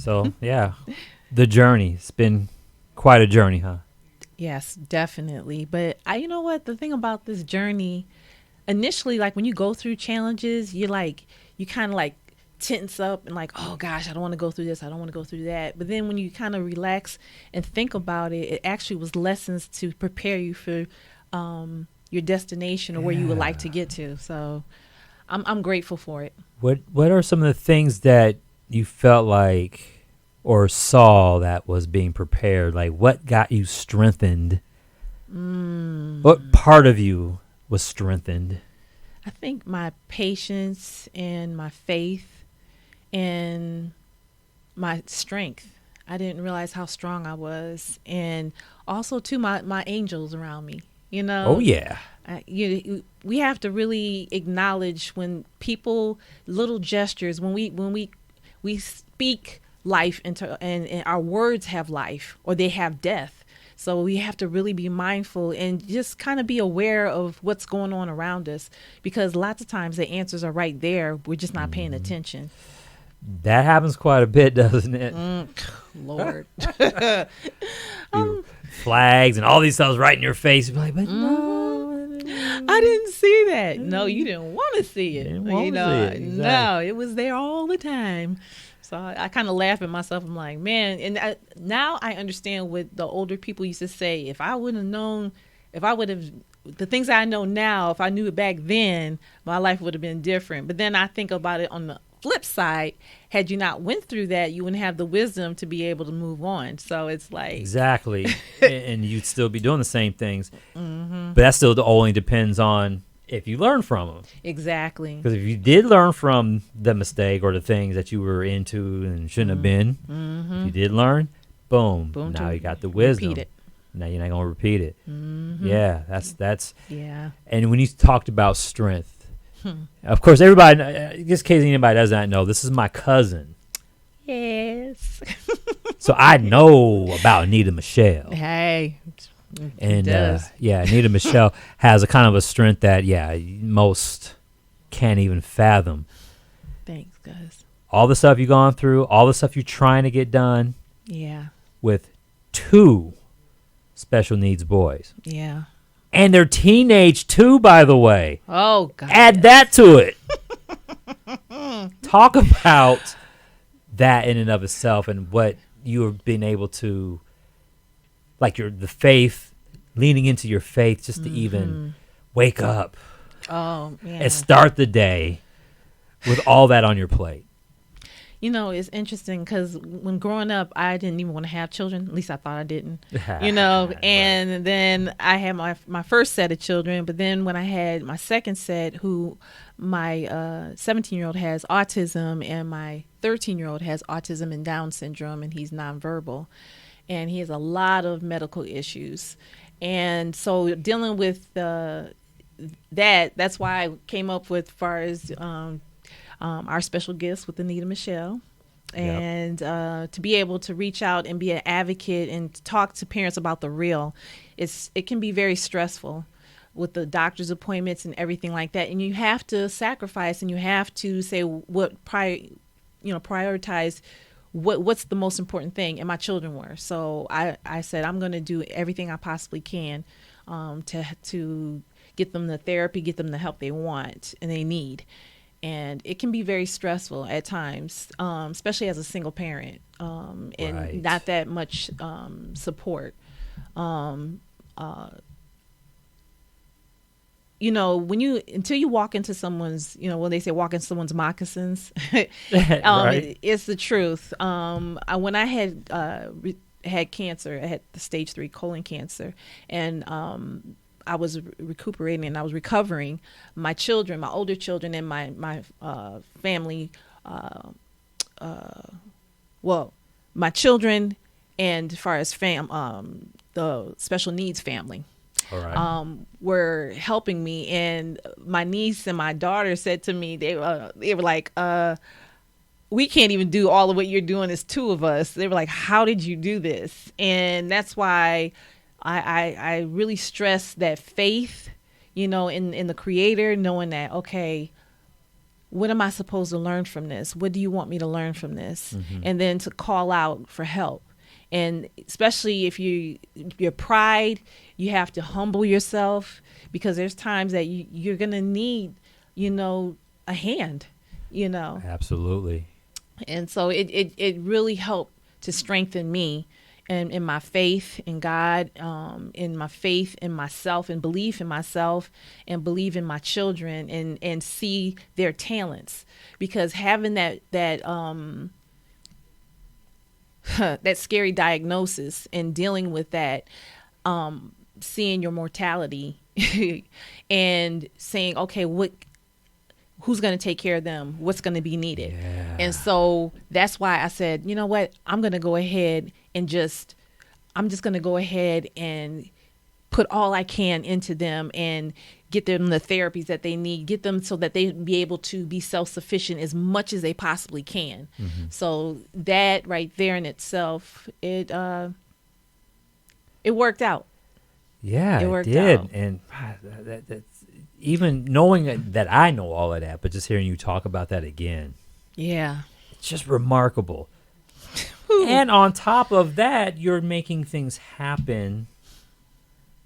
So, yeah, the journey. It's been quite a journey, huh? Yes, definitely. But you know what? The thing about this journey, initially, like when you go through challenges, you kind of like tense up and like, oh gosh, I don't want to go through this. I don't want to go through that. But then when you kind of relax and think about it, it actually was lessons to prepare you for your destination or where you would like Yeah. to get to. So I'm grateful for it. What are some of the things that you felt like or saw that was being prepared? Like, what got you strengthened? What part of you was strengthened? I think my patience and my faith and my strength. I didn't realize how strong I was, and also too my angels around me. You Oh, know, yeah. we have to really acknowledge when people little gestures when we speak life into and our words have life or they have death. So we have to really be mindful and just kind of be aware of what's going on around us because lots of times the answers are right there. We're just not paying attention. That happens quite a bit, doesn't it? Lord. You flags and all these stuff right in your face. You're like, but no. I didn't see that. No, you didn't want to see it. Didn't want to see it, exactly. No, it was there all the time. So I kind of laugh at myself. I'm like, man, and now I understand what the older people used to say. If I would have known, if I would have, the things I know now, if I knew it back then, my life would have been different. But then I think about it on the flip side, had you not went through that, you wouldn't have the wisdom to be able to move on. So it's like Exactly. And you'd still be doing the same things. But that still only depends on if you learn from them. exactly. Because if you did learn from the mistake or the things that you were into and shouldn't have been, if you did learn, boom, Boom, now to you got the wisdom. repeat it. Now you're not going to repeat it. Yeah, that's. Yeah. And when you talked about strength, of course, everybody, just in case anybody does not know, this is my cousin. Yes. So I know about Anita Michelle. Hey. And does. Anita Michelle has a kind of a strength that most can't even fathom. Thanks, guys. All the stuff you've gone through, all the stuff you're trying to get done Yeah. with 2 special needs boys. Yeah. And they're teenage too, by the way. Oh God. Add that to it. Talk about that in and of itself and what you have been able to, like the faith, leaning into your faith just to even wake up Oh yeah. and start the day with all that on your plate. You know, it's interesting because when growing up, I didn't even want to have children. At least I thought I didn't. You know, and then I had my first set of children. But then when I had my second set, who my 17-year-old has autism and my 13-year-old has autism and Down syndrome, and he's nonverbal. And he has a lot of medical issues. And so dealing with that's why I came up with far as our special gifts with Anita Michelle. And to be able to reach out and be an advocate and talk to parents about the real, it can be very stressful with the doctor's appointments and everything like that. And you have to sacrifice and you have to say prioritize what's the most important thing. And my children were. So I said, I'm going to do everything I possibly can to get them the therapy, get them the help they want and they need. And it can be very stressful at times, especially as a single parent, and not that much support. Until you walk into someone's, when they say walk into someone's moccasins, it's the truth. When I had cancer, I had the stage 3 colon cancer, and I was recuperating and I was recovering. My children, my older children, and my family, my children, and as far as the special needs family, were helping me. And my niece and my daughter said to me, they were like, we can't even do all of what you're doing as 2 of us. They were like, how did you do this? And that's why I really stress that faith, in the Creator, knowing that, okay, what am I supposed to learn from this? What do you want me to learn from this? Mm-hmm. And then to call out for help. And especially if your pride, you have to humble yourself, because there's times that you're going to need, a hand, Absolutely. And so it really helped to strengthen me and in my faith in God, in my faith in myself and belief in myself and believe in my children and see their talents, because having that that scary diagnosis and dealing with that, seeing your mortality and saying, okay, who's going to take care of them? What's going to be needed? Yeah. And so that's why I said, you know what? I'm going to go ahead and I'm just going to go ahead and put all I can into them and get them the therapies that they need, get them so that they be able to be self-sufficient as much as they possibly can. Mm-hmm. So that right there in itself, it worked out. Yeah, it worked did. out. And that's even knowing that I know all of that, but just hearing you talk about that again. Yeah. It's just remarkable. And on top of that, you're making things happen.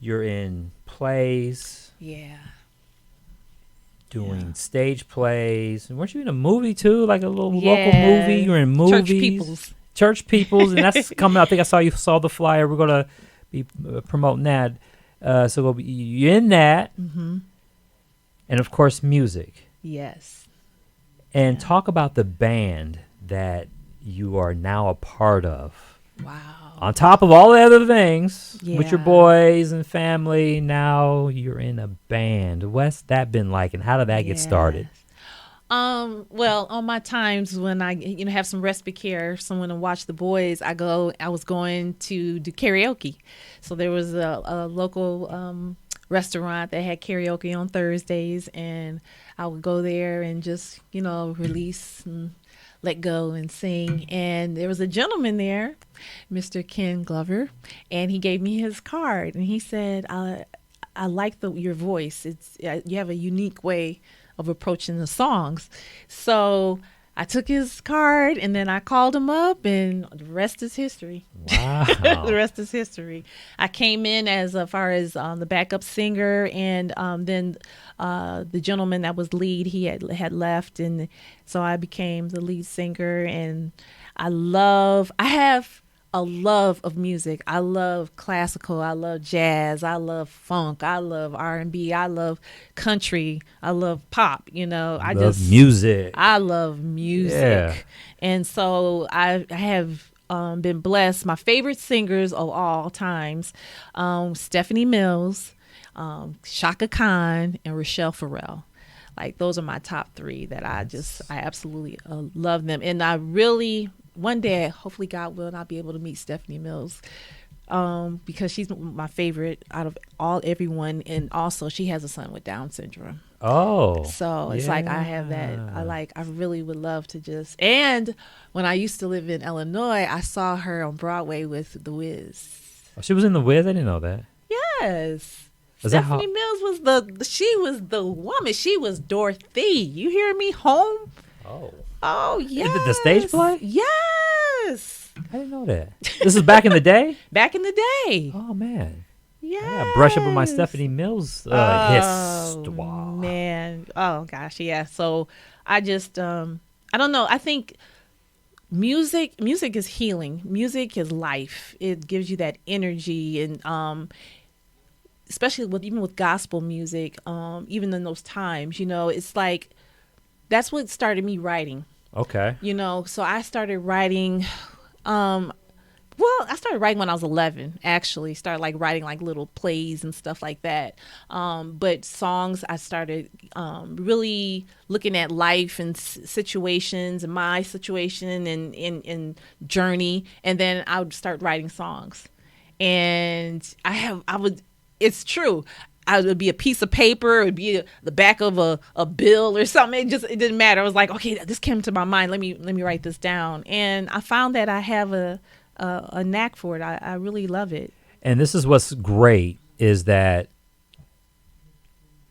You're in plays. Yeah. Doing stage plays. And weren't you in a movie too? Like a little Yeah. local movie? You're in movies. Church Peoples. And that's coming out. I think I saw the flyer. We're going to be promoting that. So you're in that. Mm-hmm. And of course, music. Yes. And talk about the band that you are now a part of. Wow. On top of all the other things with your Yeah. boys and family, now you're in a band. What's that been like, and how did that get started? Well, on my times when I, have some respite care, someone to watch the boys, I was going to do karaoke. So there was a local restaurant that had karaoke on Thursdays, and I would go there and just, release and let go and sing. And there was a gentleman there, Mr. Ken Glover, and he gave me his card, and he said, I like your voice. You have a unique way of approaching the songs. So I took his card, and then I called him up, and the rest is history. Wow. The rest is history. I came in as far as the backup singer, and then the gentleman that was lead, he had left, and so I became the lead singer. And I have a love of music. I love classical. I love jazz. I love funk. I love R&B. I love country. I love pop. I love music. I love music. Yeah. And so I have been blessed. My favorite singers of all times, Stephanie Mills, Shaka Khan, and Rochelle Farrell. Like, those are my top three that I absolutely love them. And I really, one day, hopefully God will, I'll be able to meet Stephanie Mills, because she's my favorite out of everyone. And also she has a son with Down syndrome. Oh. So it's like I have that. I really would love to and when I used to live in Illinois, I saw her on Broadway with The Wiz. Oh, she was in The Wiz? I didn't know that. Yes. Was Stephanie Mills was she was the woman. She was Dorothy. You hear me? Home? Oh, yes. The stage play? Yes. I didn't know that. This is back in the day? Back in the day. Oh, man. Yeah. I gotta brush up on my Stephanie Mills histoire. Man. Oh, gosh. Yeah. So I just, I don't know. I think music is healing. Music is life. It gives you that energy. And especially even with gospel music, even in those times, it's like, that's what started me writing. Okay. So I started writing, I started writing when I was 11, actually. Started writing little plays and stuff like that. But songs, I started really looking at life and situations and my situation and journey. And then I would start writing songs. And it's true. It would be a piece of paper. It would be the back of a bill or something. It didn't matter. I was like, okay, this came to my mind. Let me write this down. And I found that I have a knack for it. I really love it. And this is what's great, is that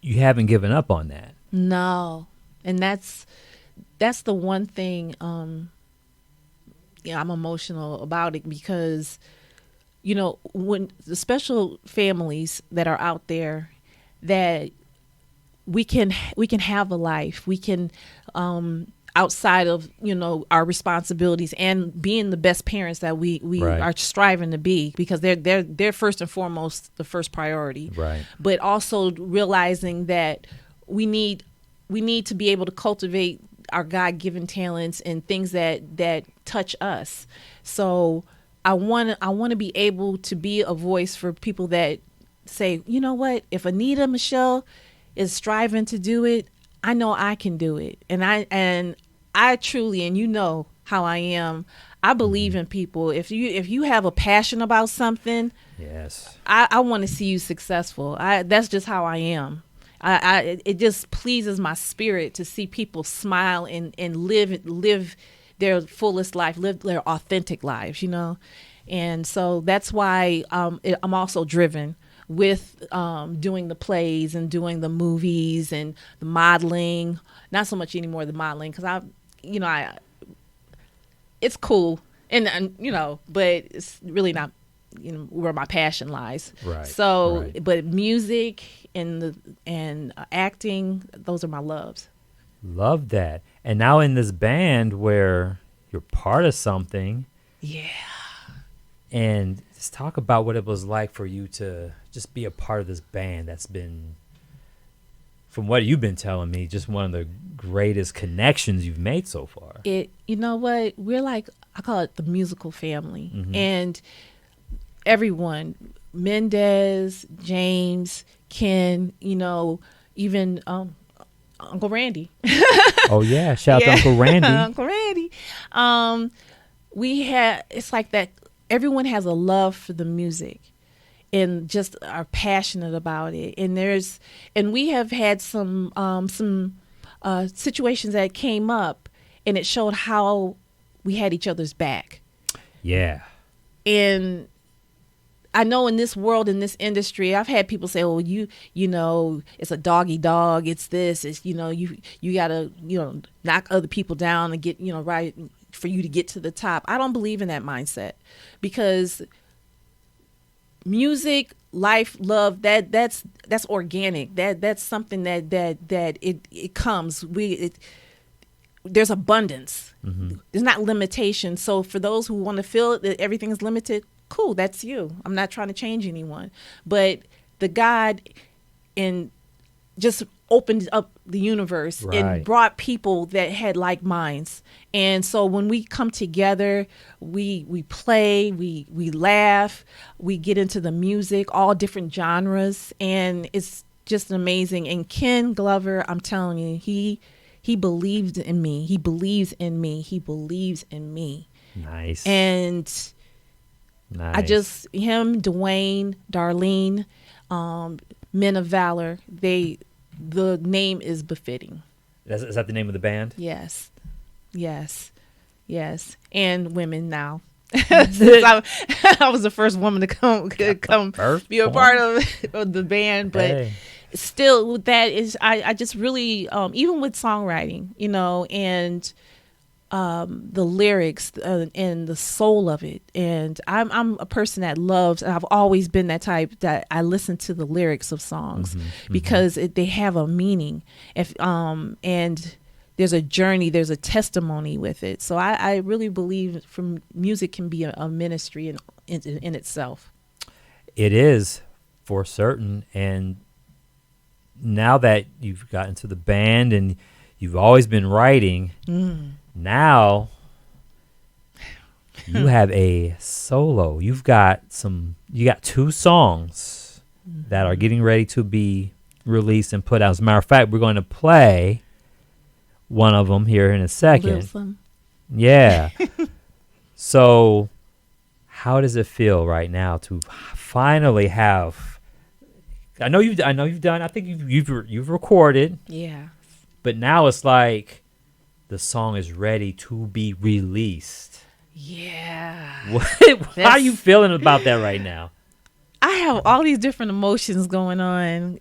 you haven't given up on that. No. And that's the one thing. Yeah, I'm emotional about it because, when the special families that are out there, that we can have a life, we can, outside of our responsibilities and being the best parents that we Right. are striving to be, because they're first and foremost the first priority. Right. But also realizing that we need to be able to cultivate our God-given talents and things that touch us. So I want to be able to be a voice for people that say, you know what, if Anita Michelle is striving to do it, I know I can do it. And I truly, and how I am, I believe in people. If you have a passion about something, Yes. I want to see you successful. That's just how I am. It just pleases my spirit to see people smile and live their fullest life, live their authentic lives, And so that's why I'm also driven with doing the plays and doing the movies and the modeling. Not so much anymore the modeling, because I it's cool and but it's really not where my passion lies. Right. So, right. But music and acting, those are my loves. Love that. And now in this band where you're part of something. Yeah. And just talk about what it was like for you to just be a part of this band that's been, from what you've been telling me, just one of the greatest connections you've made so far. You know what? We're like, I call it the musical family. Mm-hmm. And everyone, Mendez, James, Ken, even Uncle Randy. Oh yeah, shout out to Uncle Randy. Uncle Randy. It's like that. Everyone has a love for the music and just are passionate about it. And we have had some situations that came up, and it showed how we had each other's back. Yeah. And I know in this world, in this industry, I've had people say, "Oh, it's a doggy dog. It's this. It's you gotta knock other people down and get right for you to get to the top." I don't believe in that mindset, because music, life, love, that's organic. That's something that it comes. There's abundance. Mm-hmm. There's not limitation. So for those who want to feel that everything is limited, cool, that's you. I'm not trying to change anyone. But the God just opened up the universe, right, and brought people that had like minds. And so when we come together, we play, we laugh, we get into the music, all different genres, and it's just amazing. And Ken Glover, I'm telling you, he believed in me. He believes in me. He believes in me. Nice. And nice. I just, him, Dwayne, Darlene, Men of Valor, the name is befitting. Is that the name of the band? Yes. And women now. Since I was the first woman to come be a part of the band, but hey. Still with that is I just really even with songwriting, and the lyrics and the soul of it. And I'm a person that loves, and I've always been that type that I listen to the lyrics of songs, because they have a meaning. And there's a journey, there's a testimony with it. So I really believe from music can be a ministry in itself. It is, for certain. And now that you've gotten into the band and you've always been writing, now you have a solo. You got 2 songs that are getting ready to be released and put out. As a matter of fact, we're going to play one of them here in a second. Yeah. So how does it feel right now to finally have, I know you've done, I think you've recorded. Yeah. But now it's like the song is ready to be released. Yeah. How are you feeling about that right now? I have all these different emotions going on.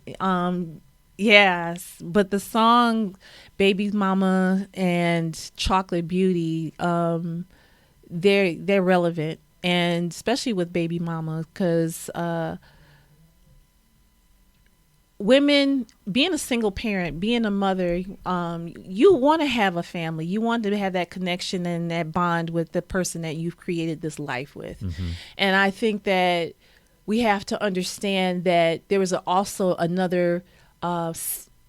Yes, but the song "Baby Mama" and "Chocolate Beauty," they're relevant, and especially with "Baby Mama," because women, being a single parent, being a mother, you want to have a family. You want to have that connection and that bond with the person that you've created this life with. And I think that we have to understand that there was also another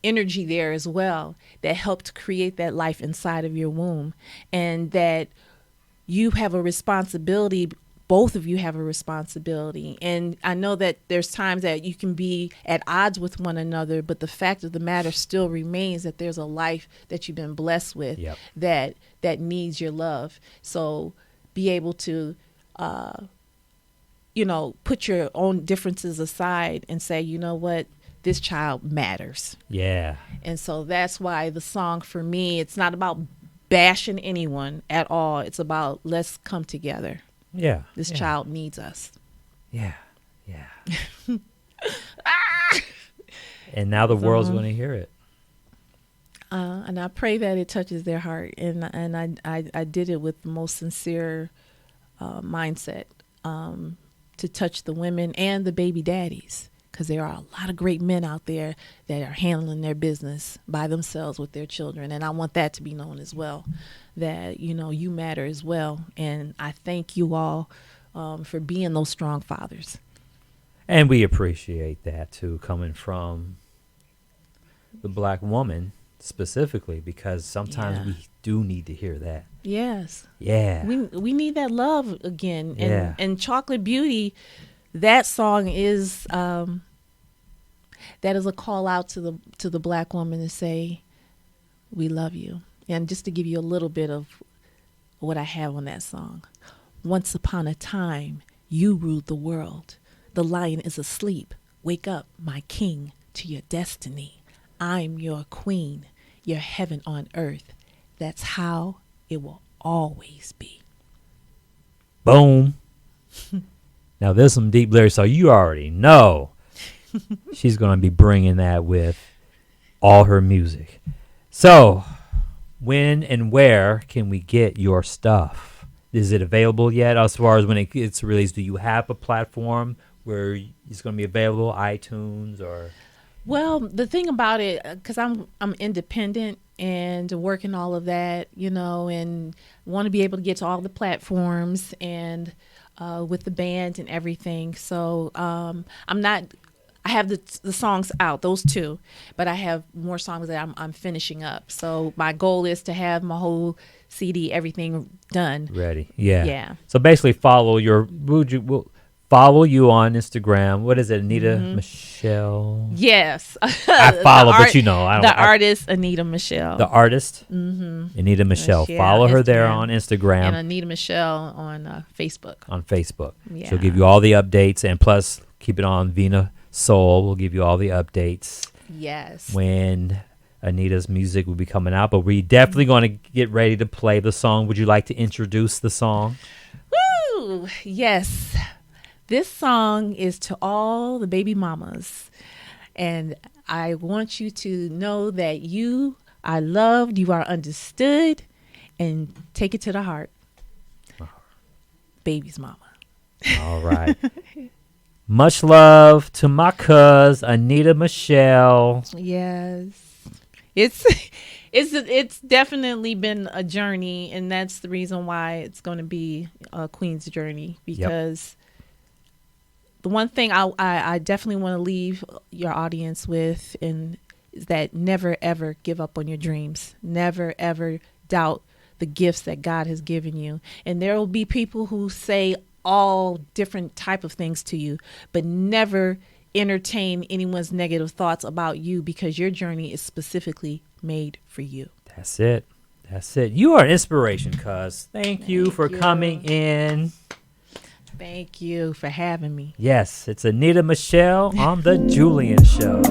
energy there as well that helped create that life inside of your womb, and that you have a responsibility. Both of you have a responsibility. And I know that there's times that you can be at odds with one another, but the fact of the matter still remains that there's a life that you've been blessed with. Yep. that needs your love. So be able to put your own differences aside and say, you know what, this child matters. Yeah. And so that's why the song, for me, it's not about bashing anyone at all. It's about, let's come together. Yeah. This child needs us. Yeah. And now the world's going to hear it. And I pray that it touches their heart. And I did it with the most sincere mindset to touch the women and the baby daddies, because there are a lot of great men out there that are handling their business by themselves with their children. And I want that to be known as well, that, you matter as well. And I thank you all for being those strong fathers. And we appreciate that, too, coming from the black woman specifically, because sometimes we do need to hear that. Yes. Yeah. We need that love again. Yeah. And Chocolate Beauty, that song is that is a call out to the black woman to say, we love you. And just to give you a little bit of what I have on that song. Once upon a time, you ruled the world. The lion is asleep. Wake up, my king, to your destiny. I'm your queen, your heaven on earth. That's how it will always be. Boom. Now, there's some deep lyrics, so you already know she's going to be bringing that with all her music. So, when and where can we get your stuff? Is it available yet? As far as when it gets released, do you have a platform where it's going to be available, iTunes or? Well, the thing about it, because I'm independent and working all of that, and want to be able to get to all the platforms and with the band and everything. So I have the songs out, those two, but I have more songs that I'm finishing up. So my goal is to have my whole CD, everything done. Ready. Yeah. Yeah. So basically follow follow you on Instagram. What is it, Anita Michelle? Yes. I follow, but artist, Anita Michelle. The artist, Anita Michelle. Yeah, follow her Instagram. there on Instagram. And Anita Michelle on Facebook. On Facebook. Yeah. She'll give you all the updates, and plus keep it on Vena Soul. We'll give you all the updates. Yes. When Anita's music will be coming out, but we're definitely going to get ready to play the song. Would you like to introduce the song? Woo! Yes. This song is to all the baby mamas, and I want you to know that you are loved, you are understood, and take it to the heart. Baby's mama. All right. Much love to my cuz, Anita Michelle. Yes. It's definitely been a journey, and that's the reason why it's going to be a Queen's journey, because the one thing I definitely want to leave your audience with is that never, ever give up on your dreams. Never, ever doubt the gifts that God has given you. And there will be people who say all different type of things to you, but never entertain anyone's negative thoughts about you, because your journey is specifically made for you. That's it. You are an inspiration, cuz. Thank you for coming in. Thank you for having me. Yes, it's Anita Michelle on the Julian Show.